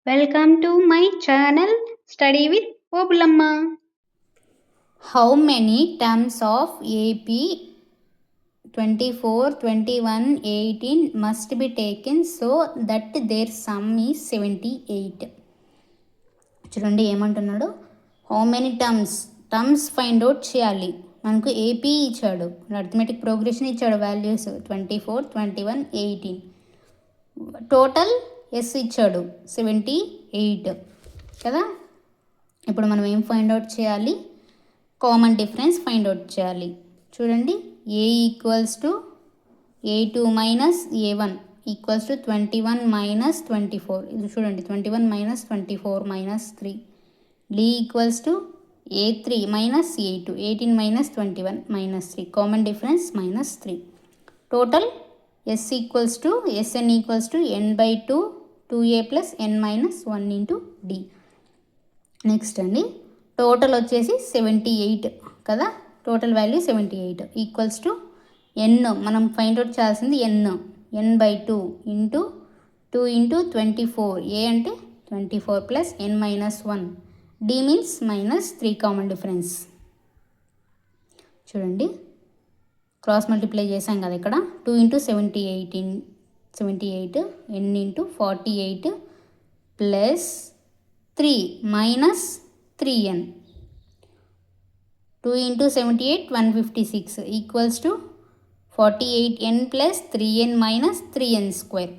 Welcome to my channel Study with Obulamma. How many terms of AP 24, 21, 18 must be taken so that their sum is 78? చూడండి ఏమంటున్నాడు, how many terms find out చేయాలి. మనకు AP ఇచ్చాడు, arithmetic progression ఇచ్చాడు, values 24, 21, 18. Total S ఇచ్చాడు 78 కదా. ఇప్పుడు మనం ఏం ఫైండ్ అవుట్ చేయాలి, కామన్ డిఫరెన్స్ ఫైండ్ అవుట్ చేయాలి. చూడండి, a equals to A2 minus A1 equals to 21 minus 24. ఇది చూడండి, 21 minus 24 minus 3. D equals to A3 minus A2, 18 minus 21 minus 3. Common difference minus 3. Total S equals to Sn equals to n by 2 2a plus n minus 1 into D. Next అండి, total వచ్చేసి 78 కదా. Total value 78 equals to n, మనం find out చేయాల్సింది n by 2 into 2 into 24. ఏ అంటే 24 plus n minus 1. D means minus 3. Common difference చూడండి, cross multiply చేసాం కదా ఇక్కడ. 2 into 78 n into 48 plus 3 minus 3n. 2 into 78 156 equals to 48n plus 3n minus 3n square.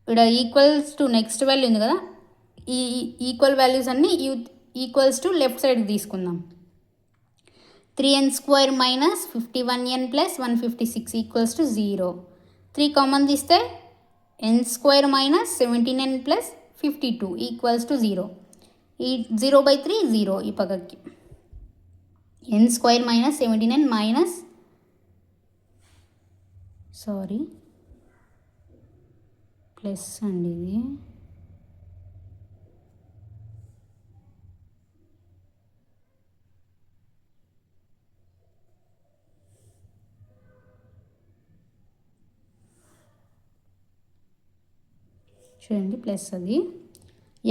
ఇక్కడ equals to next value ఉంది కదా, ఈ equal values అన్నీ equals to left సైడ్కి తీసుకుందాం. 3n square minus 51n plus 156 equals to 0. 3 common తీస్తే n square minus 17n plus 52 equals to 0. ఈ 0 by 3 0 ఈ పక్కకి. n square minus 17n minus plus అండి ఇది. చూడండి, ప్లస్ అది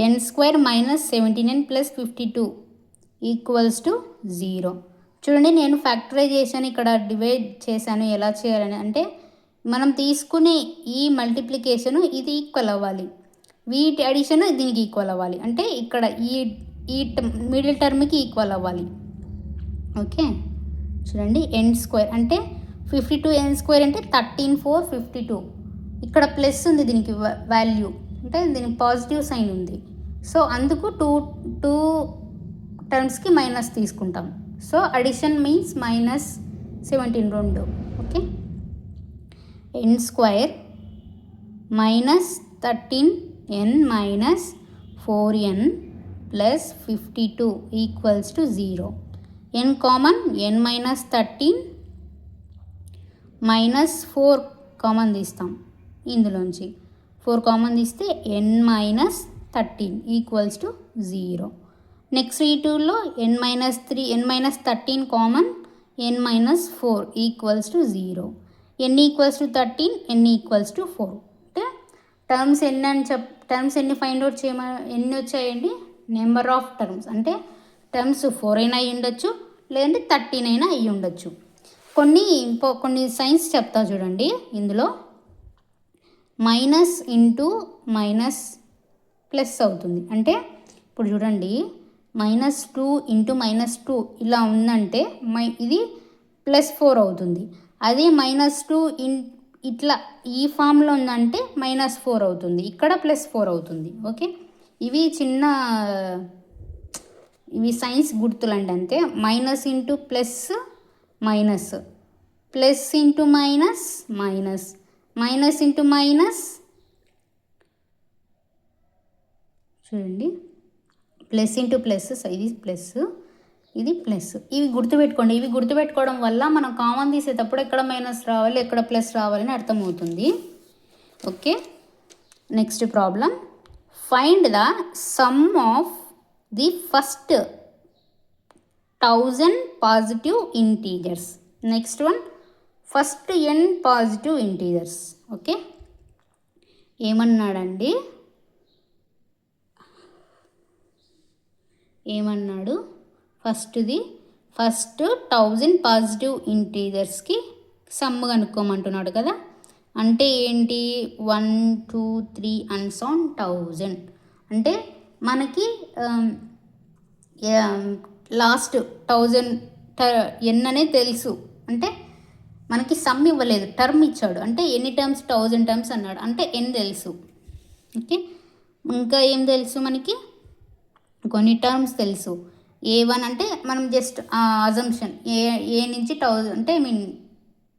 n square minus 17n plus 52 equals to 0. చూడండి, నేను ఫ్యాక్టరైజేషన్ ఇక్కడ డివైడ్ చేశాను ఎలా చేయాలని. అంటే మనం తీసుకునే ఈ మల్టిప్లికేషను ఇది ఈక్వల్ అవ్వాలి, వీటి అడిషన్ దీనికి ఈక్వల్ అవ్వాలి. అంటే ఇక్కడ ఈ మిడిల్ టర్మ్కి ఈక్వల్ అవ్వాలి. ఓకే, చూడండి, n స్క్వేర్ అంటే 52n స్క్వేర్ అంటే 13452. ఇక్కడ ప్లస్ ఉంది దీనికి వాల్యూ, అంటే దీనికి పాజిటివ్ సైన్ ఉంది. సో అందుకు టూ టర్మ్స్కి మైనస్ తీసుకుంటాం. So addition means minus 17 2. Okay, n square minus 13n minus 4n plus 52 equals to 0. n common, n minus 13 minus 4 common తీస్తాం. ఇందులోంచి 4 కామన్ తీస్తే n minus 13 equals to 0. Next ఈ టూలో n minus 13 common, n minus 4 equals to 0. n equals to 13, n equals to 4. అంటే terms ఎన్ని అని terms ఎన్ని find out ఎన్ని వచ్చాయండి, నెంబర్ ఆఫ్ టర్మ్స్. అంటే టర్మ్స్ 4 అయినా అయ్యి ఉండొచ్చు, లేదంటే 13 అయినా అయ్యి ఉండొచ్చు. కొన్ని సైన్స్ చెప్తా చూడండి. ఇందులో మైనస్ ఇంటూ మైనస్ ప్లస్ అవుతుంది. అంటే ఇప్పుడు చూడండి, -2 ఇంటూ -2 ఇలా ఉందంటే ఇది +4 అవుతుంది. అదే -2 ఇట్లా ఈ ఫామ్లో ఉందంటే -4 అవుతుంది, ఇక్కడ +4 అవుతుంది. ఓకే, ఇవి సైన్స్ గుర్తులండి. అంతే, minus into plus minus, plus into minus minus, minus into minus. చూడండి, ప్లస్ ఇంటూ ప్లస్, ఇది ప్లస్ ఇది ప్లస్. ఇవి గుర్తుపెట్టుకోండి. ఇవి గుర్తుపెట్టుకోవడం వల్ల మనం కామన్ తీసేటప్పుడు ఎక్కడ మైనస్ రావాలి, ఎక్కడ ప్లస్ రావాలని అర్థమవుతుంది. Okay, next problem, find the sum of the first 1000 positive integers. Next one, first n positive integers. Okay, ఏమన్నాడండి, ఏమన్నాడు, ఫస్ట్ 1000 పాజిటివ్ ఇంటీజర్స్కి సమ్ కనుక్కోమంటున్నాడు కదా. అంటే ఏంటి, 1 2 3 అండ్ సో ఆన్ 1000. అంటే మనకి లాస్ట్ 1000 ఎన్ అనేది తెలుసు. అంటే మనకి సమ్ ఇవ్వలేదు, టర్మ్ ఇచ్చాడు. అంటే ఎన్ని టర్మ్స్, 1000 టర్మ్స్ అన్నాడు. అంటే ఎన్ తెలుసు. ఓకే, ఇంకా ఏం తెలుసు మనకి, కొన్ని టర్మ్స్ తెలుసు. A1 అంటే మనం జస్ట్ అజంప్షన్ ఏ నుంచి 1000 అంటే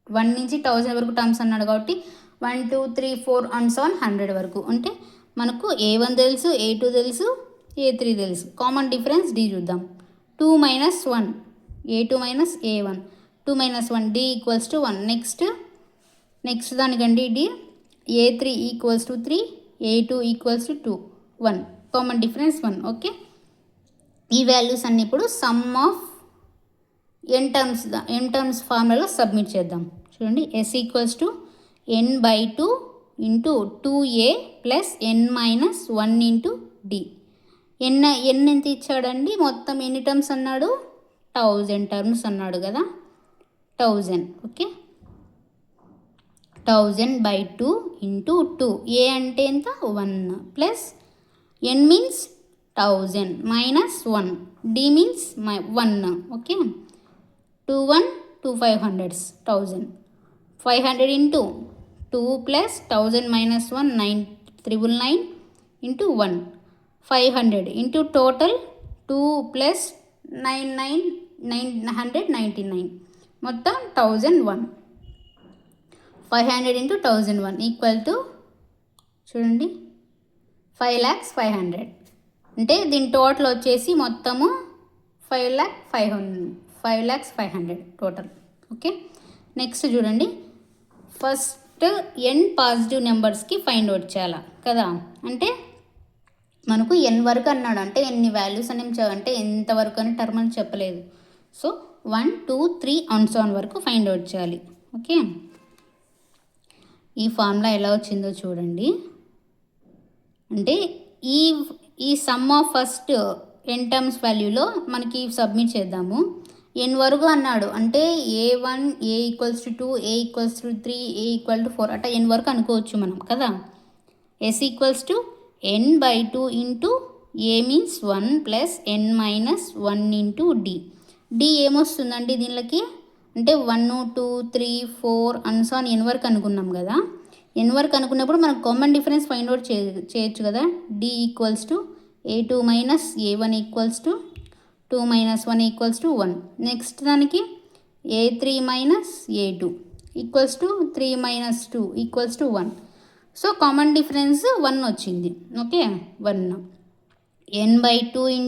1 నుంచి 1000 వరకు టర్మ్స్ అన్నాడు కాబట్టి 1 2 3 4 అండ్ సో ఆన్ 100 వరకు. అంటే మనకు A1 తెలుసు, A2 తెలుసు, A3 తెలుసు. కామన్ డిఫరెన్స్ D చూద్దాం. 2 - 1 A2 - A1, 2 - 1 D = 1. నెక్స్ట్ దానికండి D, A3 = 3, A2 = 2, 1. Common difference 1. Okay, ఈ వాల్యూస్ అన్ని ఇప్పుడు సమ్ ఆఫ్ n టర్మ్స్ ఫార్ములాలో సబ్మిట్ చేద్దాం. చూడండి, S = n/2 × 2a + n - 1 × d. n ఎంత ఇచ్చాడండి, మొత్తం ఎన్ని టర్మ్స్ అన్నాడు, 1000 టర్మ్స్ అన్నాడు కదా, 1000. ఓకే, 1000/2 × 2. a అంటే ఎంత, 1 plus n means 1000 minus 1, d means 1. Okay, 2 1 2 500s 1000. 500 × 2 plus 1000 minus 1 999 × 1. 500 × total 2 plus 999 మొత్తం 1001. 500 × 1001 = చూడండి 5,500,000. అంటే దీని టోటల్ వచ్చేసి మొత్తము 5,500,000 టోటల్. ఓకే, నెక్స్ట్ చూడండి, ఫస్ట్ n పాజిటివ్ నెంబర్స్కి ఫైండ్ అవుట్ చేయాలి కదా. అంటే మనకు n వరకు అన్నాడు, అంటే ఎన్ని వాల్యూస్ అని అంటే ఎంతవరకు అని టర్మ్ అని చెప్పలేదు. సో 1 2 3 అండ్ సో ఆన్ వరకు ఫైండ్ అవుట్ చేయాలి. ఓకే, ఈ ఫార్ములా ఎలా వచ్చిందో చూడండి. అంటే ఈ sum of first n terms వాల్యూలో మనకి సబ్మిట్ చేద్దాము. n వరకు అన్నాడు, అంటే A1 A = 2, A = 3, A = 4 అట్లా n వరకు అనుకోవచ్చు మనం కదా. S = n/2 × A means 1 plus n - 1 × d. d ఏమొస్తుందండి దీనికి, అంటే 1 2 3 4 అండ్ సో ఆన్ n వరకు అనుకున్నాం కదా. n వరకు అనుకున్నప్పుడు మనం కామన్ డిఫరెన్స్ ఫైండ్ అవుట్ చేయొచ్చు కదా. d = A2 - A1 = 2 - 1 = 1. నెక్స్ట్ దానికి A3 - A2 = 3 - 2 = 1. So common difference 1 వచ్చింది. Okay, 1 n/2 ×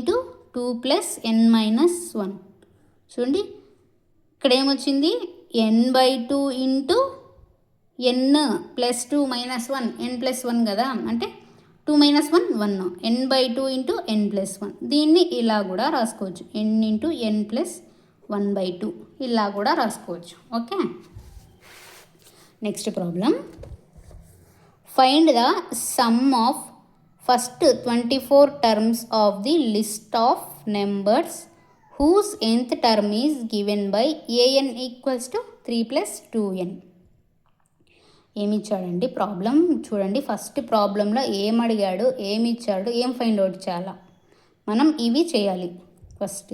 2 plus n - 1. చూడండి ఇక్కడ ఏమొచ్చింది, n/2 × n + 2 - 1 n + 1 కదా. అంటే 2 - 1 1, n/2 × n + 1. దీన్ని ఇలా కూడా రాసుకోవచ్చు, n × n + 1/2 ఇలా కూడా రాసుకోవచ్చు. Okay, next problem, find the sum of first 24 terms of the list of numbers whose nth term is given by an = 3 + 2n. ఏమి ఇచ్చాడండి ప్రాబ్లం చూడండి. ఫస్ట్ ప్రాబ్లంలో ఏం అడిగాడు, ఏమి ఇచ్చాడు, ఏం ఫైండ్ అవుట్ చేయాలా, మనం ఇవి చేయాలి. ఫస్ట్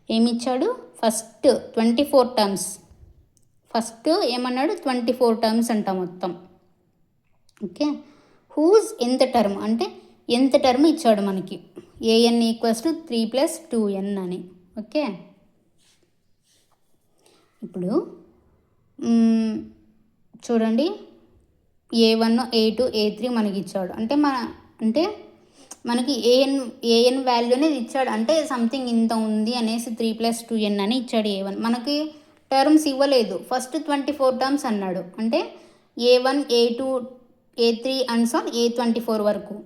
ఏమి ఇచ్చాడు, ఫస్ట్ 24 టర్మ్స్. ఫస్ట్ ఏమన్నాడు, 24 టర్మ్స్ అంట మొత్తం. ఓకే, హూజ్ nth టర్మ్ అంటే nth టర్మ్ ఇచ్చాడు మనకి, an = 3 + 2n అని. ఓకే, ఇప్పుడు చూడండి A1 A2 A3 మనకి ఇచ్చాడు. అంటే మనకి an వాల్యూ అనేది ఇచ్చాడు. అంటే సంథింగ్ ఇంత ఉంది అనేసి 3 + 2n అని ఇచ్చాడు. A1 మనకి టర్మ్స్ ఇవ్వలేదు, ఫస్ట్ 24 టర్మ్స్ అన్నాడు. అంటే A1 A2 A3 and so A24 వరకు.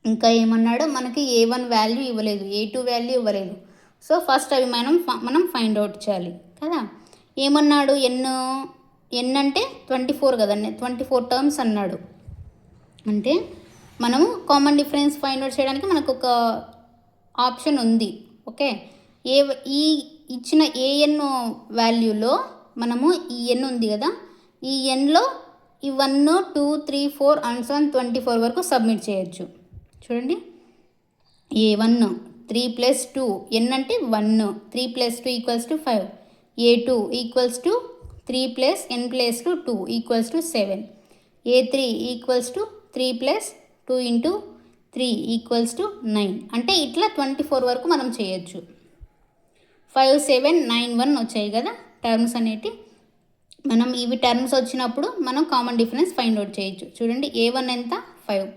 ఇంకా ఏమన్నాడు, మనకి A1 వాల్యూ ఇవ్వలేదు, A2 వాల్యూ ఇవ్వలేదు. సో ఫస్ట్ అవి మనం ఫైండ్ అవుట్ చేయాలి కదా. ఏమన్నాడు, n అంటే 24 కదండి, 24 టర్మ్స్ అన్నాడు. అంటే మనము కామన్ డిఫరెన్స్ ఫైండ్ అవుట్ చేయడానికి మనకు ఒక ఆప్షన్ ఉంది. ఓకే, ఈ ఇచ్చిన ఏఎన్ వాల్యూలో మనము ఈ ఎన్ ఉంది కదా, ఈ ఎన్లో ఈ 1 2 3 4 అండ్ సో 24 వరకు సబ్మిట్ చేయొచ్చు. చూడండి, A1 3 + 2 n అంటే 1, 3 + 2 = 5, A2 = 3 + n + 2 = 7, A3 = 3 + 2 × 3 = 9. అంటే ఇట్లా 24 వరకు మనం చేయొచ్చు. 5 7 9 1 వచ్చాయి కదా టర్మ్స్ అనేటి. మనం ఇవి టర్మ్స్ వచ్చినప్పుడు మనం కామన్ డిఫరెన్స్ ఫైండ్ అవుట్ చేయొచ్చు. చూడండి, A1 ఎంత 5,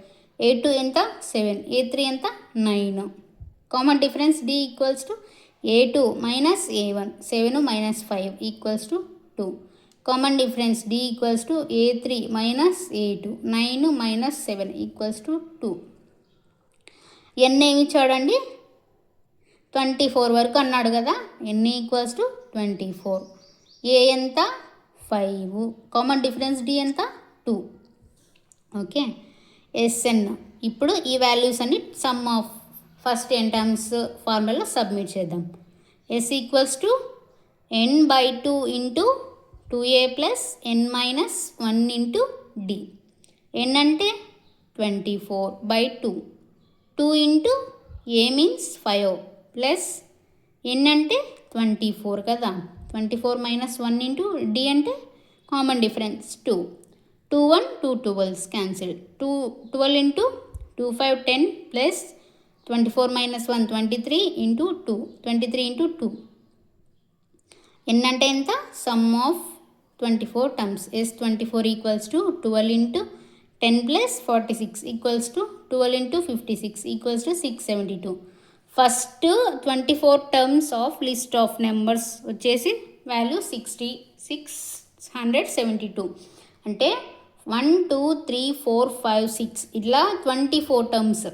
A2 ఎంత 7, A3 ఎంత 9. Common difference D = A2 - A1, 7 - 5 = 2. Common difference D = A3 - A2, 9 - 7 = 2. n ఏమి ఇచ్చాడండి, 24 వరకు అన్నాడు కదా, n = 24. ఏ ఎంత 5, కామన్ డిఫరెన్స్ D ఎంత 2. Okay, Sn. ఇప్పుడు ఈ వాల్యూస్ అన్ని sum of first n terms ఫార్ములాలో సబ్మిట్ చేద్దాం. S = n/2 × 2a + n - 1 × d. n అంటే 24/2, 2 × a మీన్స్ 5 ప్లస్ n అంటే 24 కదా, 24 - 1 × d అంటే common difference 2. 2 1 2 12 cancel. 12 × 2 5 10 plus 24 - 1 23 × 2, 23 × 2. n అంటే ఎంత, some of 24 terms. S24 = 12 × 10 + 46 = 12 × 56 = 672. First 24 terms of list of numbers వచ్చేసి value 672. అంటే 1 2 3 4 5 6 ఇట్లా 24 టర్మ్స్.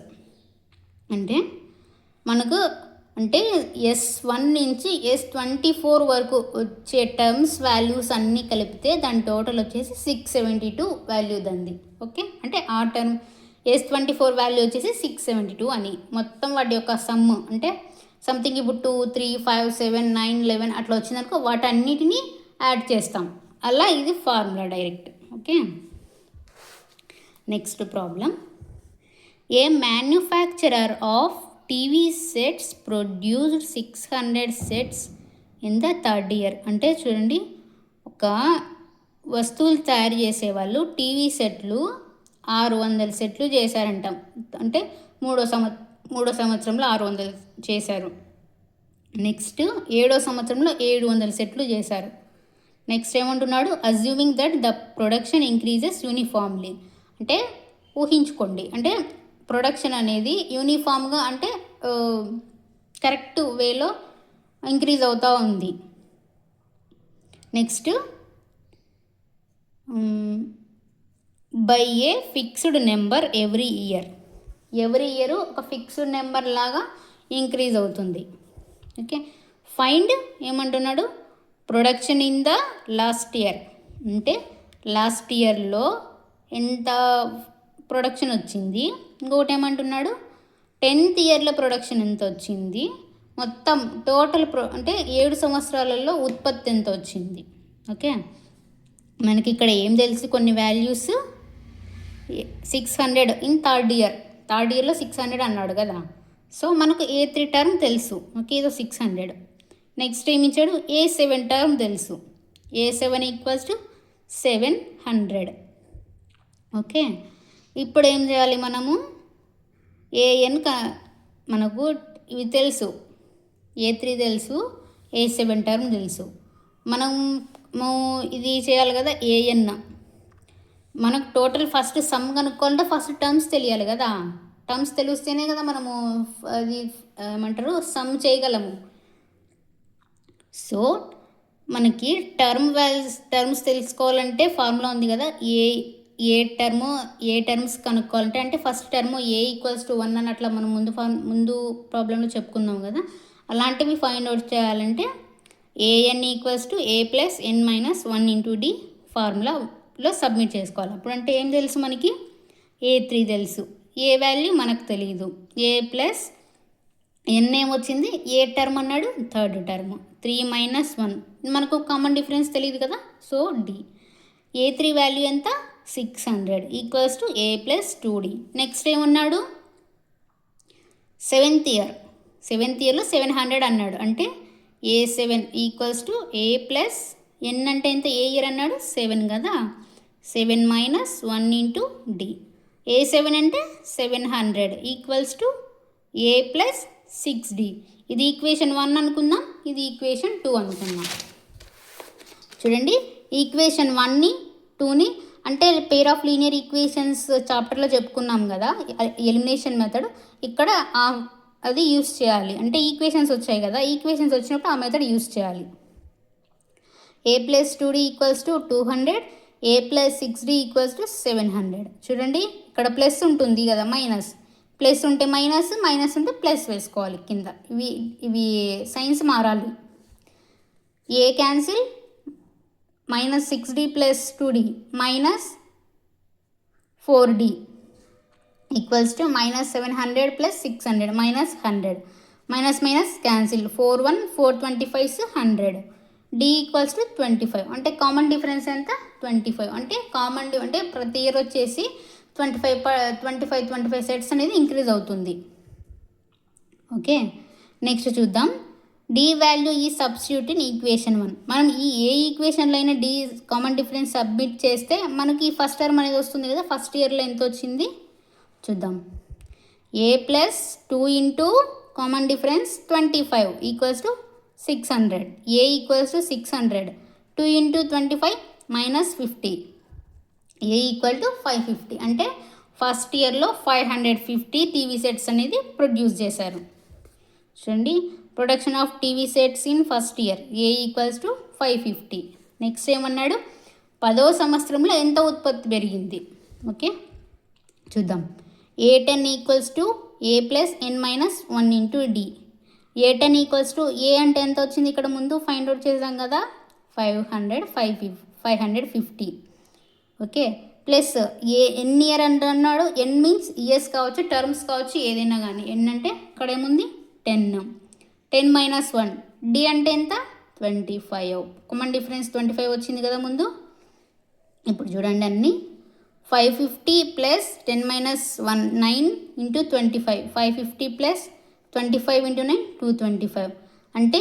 అంటే మనకు అంటే S1 నుంచి S24 వరకు వచ్చే టర్మ్స్ వాల్యూస్ అన్నీ కలిపితే దాని టోటల్ వచ్చేసి 672 వాల్యూ దంది. ఓకే, అంటే ఆ టర్మ్ S24 వాల్యూ వచ్చేసి 672 అని. మొత్తం వాటి యొక్క సమ్ అంటే సంథింగ్ ఇప్పుడు 2 3 5 7 9 11 అట్లా వచ్చిందనుకో వాటన్నిటిని యాడ్ చేస్తాం. అలా ఇది formula direct. Okay, next problem. A manufacturer of TV sets produced 600 sets in the third year. అంటే చూడండి, ఒక వస్తువులు తయారు చేసేవాళ్ళు టీవీ సెట్లు 600 సెట్లు చేశారంట. అంటే మూడో సంవత్సరంలో 600 చేశారు. నెక్స్ట్ 7వ సంవత్సరంలో 700 సెట్లు చేశారు. నెక్స్ట్ ఏమంటున్నాడు, assuming that the production increases uniformly. అంటే ఊహించుకోండి, అంటే ప్రొడక్షన్ అనేది యూనిఫామ్గా అంటే కరెక్ట్ వేలో ఇంక్రీజ్ అవుతూ ఉంది. Next by A fixed number every year. ఒక ఫిక్స్డ్ నెంబర్ లాగా ఇంక్రీజ్ అవుతుంది. ఓకే, ఫైండ్ ఏమంటున్నాడు, production in the last year. అంటే లాస్ట్ ఇయర్లో ఎంత ప్రొడక్షన్ వచ్చింది. ఇంకొకటి ఏమంటున్నాడు, 10th ఇయర్లో ప్రొడక్షన్ ఎంత వచ్చింది, మొత్తం టోటల్ అంటే 7 సంవత్సరాలలో ఉత్పత్తి ఎంత వచ్చింది. ఓకే, మనకి ఇక్కడ ఏం తెలుసు, కొన్ని వాల్యూస్ 600 ఇన్ థర్డ్ ఇయర్లో 600 అన్నాడు కదా. సో మనకు A3 టర్మ్ తెలుసు. ఓకే, ఏదో 600. నెక్స్ట్ ఏమి ఇచ్చాడు, A7 టర్మ్ తెలుసు. A7 = 700. ఓకే, ఇప్పుడు ఏం చేయాలి మనము, ఏఎన్ మనకు ఇవి తెలుసు, A3 తెలుసు, A7 టర్మ్ తెలుసు. మనము ఇది చేయాలి కదా, ఏఎన్ మనకు టోటల్ ఫస్ట్ సమ్ కనుక్కోవాలంటే ఫస్ట్ టర్మ్స్ తెలియాలి కదా. టర్మ్స్ తెలిస్తేనే కదా మనము అది సమ్ చేయగలము. సో మనకి టర్మ్స్ తెలుసుకోవాలంటే ఫార్ములా ఉంది కదా, ఏ టర్మ్స్ కనుక్కోవాలంటే అంటే ఫస్ట్ టర్మ్ A = 1 అని అట్లా మనం ముందు ప్రాబ్లంలో చెప్పుకున్నాం కదా. అలాంటివి ఫైండ్ అవుట్ చేయాలంటే AN = A + n - 1 × d ఫార్ములాలో submit చేసుకోవాలి. అప్పుడు అంటే ఏం తెలుసు మనకి, A3 తెలుసు, ఏ వాల్యూ మనకు తెలియదు. A + ఎన్ ఏమొచ్చింది, ఏ టర్మ్ అన్నాడు, థర్డ్ టర్మ్. 3 మైనస్ 1 మనకు కామన్ డిఫరెన్స్ తెలియదు కదా, సో డి. A3 వాల్యూ ఎంత, 600 equals to a plus 2D. Next ఏమన్నాడు, సెవెంత్ ఇయర్లో 700 అన్నాడు, అంటే A7 equals to a plus n అంటే ఎంత, ఏ ఇయర్ అన్నాడు 7 కదా, 7 మైనస్ 1 ఇంటూ డి. A7 అంటే 700 equals to a plus 6D. ఇది ఈక్వేషన్ 1 అనుకుందాం, ఇది ఈక్వేషన్ 2 అనుకుందాం. చూడండి, ఈక్వేషన్ 1ని 2ని అంటే పేర్ ఆఫ్ లీనియర్ ఈక్వేషన్స్ చాప్టర్లో చెప్పుకున్నాం కదా, ఎలిమినేషన్ మెథడ్. ఇక్కడ అది యూస్ చేయాలి, అంటే ఈక్వేషన్స్ వచ్చాయి కదా, ఈక్వేషన్స్ వచ్చినప్పుడు ఆ మెథడ్ యూస్ చేయాలి. A plus 2D equals to 200, a plus 6D equals to 700. చూడండి, ఇక్కడ ప్లస్ ఉంటుంది కదా, మైనస్, ప్లస్ ఉంటే మైనస్, మైనస్ ఉంటే ప్లస్ వేసుకోవాలి కింద. ఇవి సైన్స్ మారాలి. A cancel, minus 6D plus 2D minus 4D equals to minus 700 plus 600 minus 100. Minus minus cancel, 4 1 4 25 100. D equals to 25. అంటే కామన్ డిఫరెన్స్ ఎంత, 25. అంటే కామన్ అంటే ప్రతి ఇయర్ వచ్చేసి 25 సెట్స్ అనేది ఇంక్రీజ్ అవుతుంది. ఓకే, నెక్స్ట్ చూద్దాం. డి వాల్యూ ఈ సబ్స్టిట్యూట్ ఇన్ ఈక్వేషన్ 1. మనం ఏ ఈక్వేషన్లో అయినా డి కామన్ డిఫరెన్స్ సబ్మిట్ చేస్తే మనకి ఫస్ట్ టర్మ్ అనేది వస్తుంది కదా, ఫస్ట్ ఇయర్లో ఎంత వచ్చింది చూద్దాం. A plus 2 into common difference 25 equals to 600. A equals to 600, 2 into 25 minus 50, a equal to 550. అంటే ఫస్ట్ ఇయర్లో 550 టీవీ సెట్స్ అనేది ప్రొడ్యూస్ చేశారు. చూడండి, production of TV sets in first year, a equals to 550. Next ఏమన్నాడు, 10వ సంవత్సరంలో ఎంత ఉత్పత్తి పెరిగింది. ఓకే, చూద్దాం. A10 equals to a plus n minus 1 into D. A10 equals to a అంటే ఎంత వచ్చింది, ఇక్కడ ముందు ఫైండ్ అవుట్ చేసాం కదా, 550. ఓకే, ప్లస్ ఏ ఎన్ ఇయర్ అంటున్నాడు, ఎన్ మీన్స్ ఇయర్స్ కావచ్చు, టర్మ్స్ కావచ్చు, ఏదైనా కానీ. ఎన్ అంటే ఇక్కడ ఏముంది 10 మైనస్ 1. డి అంటే ఎంత 25. కామన్ డిఫరెన్స్ 25 వచ్చింది కదా ముందు. ఇప్పుడు చూడండి అన్నీ 550 plus 10 minus 1 9 into 25. 550 plus 25 into 9 225. అంటే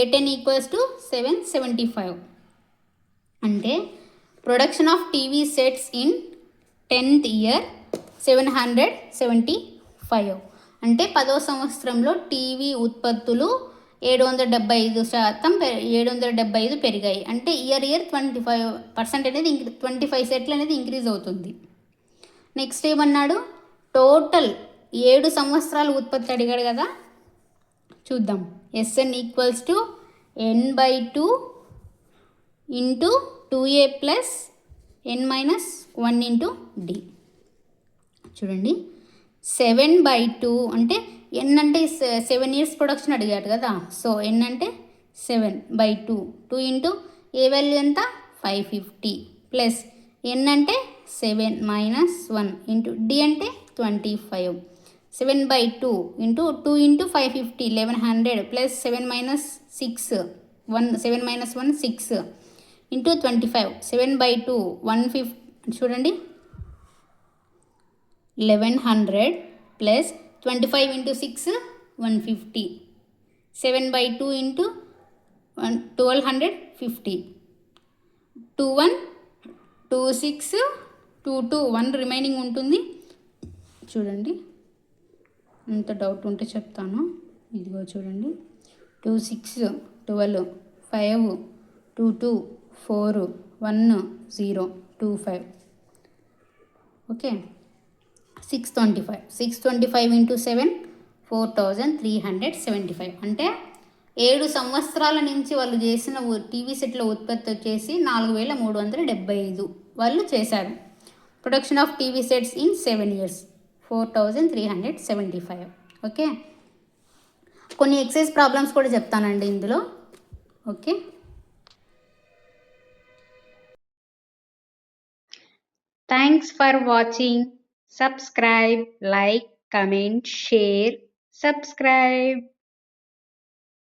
A10 ఈక్వల్స్ టు 775. అంటే production of TV sets in 10th year 775. అంటే 10వ సంవత్సరంలో టీవీ ఉత్పత్తులు 775 పెరిగాయి. అంటే ఇయర్ 25% అనేది 25 సెట్లు అనేది ఇంక్రీజ్ అవుతుంది. నెక్స్ట్ ఏమన్నాడు, టోటల్ 7 సంవత్సరాలు ఉత్పత్తి అడిగాడు కదా, చూద్దాం. SN equals to n/2 into 2a plus n minus 1 into D. చూడండి, 7/2 అంటే ఎన్ అంటే 7 ఇయర్స్ ప్రొడక్షన్ అడిగాడు కదా, సో ఎన్ అంటే 7/2. 2 ఇంటూ ఏ వాల్యూ ఎంత 550 ప్లస్ ఎన్ అంటే 7 మైనస్ 1 ఇంటూ డి అంటే 25. 7/2 into 2 into 550 1100 plus 7 minus 6 7 minus 1 6 into 25. 7/2 150. చూడండి, 1100 ప్లస్ 25 ఇంటూ 6 150. 7/2 ఇంటూ 1250. 21 26 22 1 రిమైనింగ్ ఉంటుంది. చూడండి, అంత డౌట్ ఉంటే చెప్తాను. ఇదిగో చూడండి, 26 12 5 22 4 1 0 25. Okay, 625 into 7 4375. అంటే 7 సంవత్సరాల నుంచి వాళ్ళు చేసిన టీవీ సెట్ల ఉత్పత్తి వచ్చేసి 4375 వాళ్ళు చేశారు. Production of TV sets in 7 years 4375. Okay, కొన్ని ఎక్సైజ్ ప్రాబ్లమ్స్ కూడా చెప్తానండి ఇందులో. Okay, thanks for watching. Subscribe, like, comment, share. subscribe.